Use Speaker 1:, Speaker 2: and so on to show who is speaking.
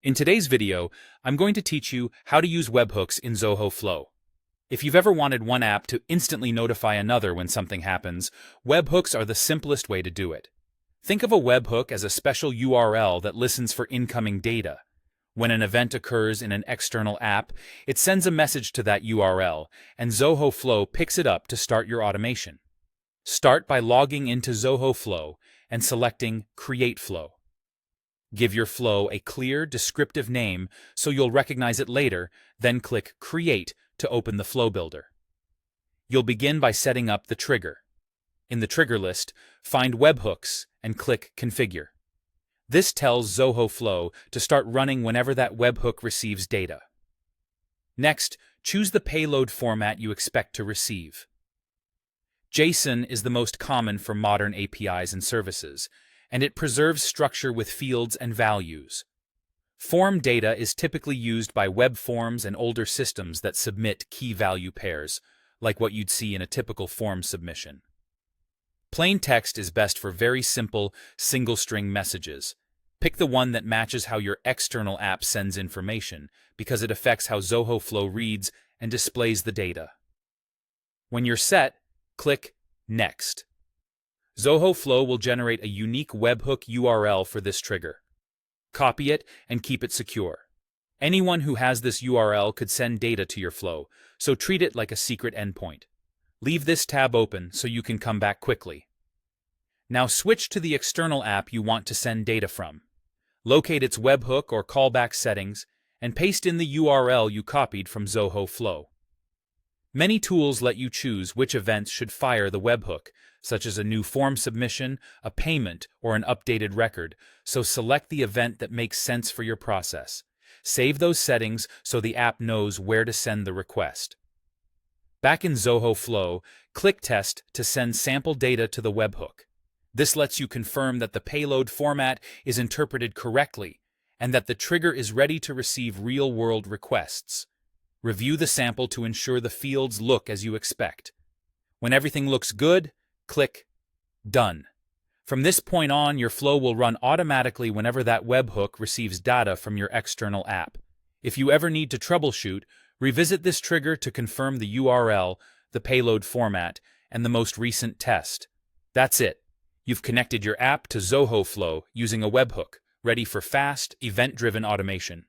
Speaker 1: In today's video, I'm going to teach you how to use webhooks in Zoho Flow. If you've ever wanted one app to instantly notify another when something happens, webhooks are the simplest way to do it. Think of a webhook as a special URL that listens for incoming data. When an event occurs in an external app, it sends a message to that URL, and Zoho Flow picks it up to start your automation. Start by logging into Zoho Flow and selecting Create Flow. Give your flow a clear, descriptive name so you'll recognize it later, then click Create to open the flow builder. You'll begin by setting up the trigger. In the trigger list, find Webhooks and click Configure. This tells Zoho Flow to start running whenever that webhook receives data. Next, choose the payload format you expect to receive. JSON is the most common for modern APIs and services, and it preserves structure with fields and values. Form data is typically used by web forms and older systems that submit key-value pairs, like what you'd see in a typical form submission. Plain text is best for very simple, single-string messages. Pick the one that matches how your external app sends information, because it affects how Zoho Flow reads and displays the data. When you're set, click Next. Zoho Flow will generate a unique webhook URL for this trigger. Copy it and keep it secure. Anyone who has this URL could send data to your flow, so treat it like a secret endpoint. Leave this tab open so you can come back quickly. Now switch to the external app you want to send data from. Locate its webhook or callback settings and paste in the URL you copied from Zoho Flow. Many tools let you choose which events should fire the webhook, such as a new form submission, a payment, or an updated record, so select the event that makes sense for your process. Save those settings so the app knows where to send the request. Back in Zoho Flow, click Test to send sample data to the webhook. This lets you confirm that the payload format is interpreted correctly and that the trigger is ready to receive real-world requests. Review the sample to ensure the fields look as you expect. When everything looks good, click Done. From this point on, your flow will run automatically whenever that webhook receives data from your external app. If you ever need to troubleshoot, revisit this trigger to confirm the URL, the payload format, and the most recent test. That's it. You've connected your app to Zoho Flow using a webhook, ready for fast, event-driven automation.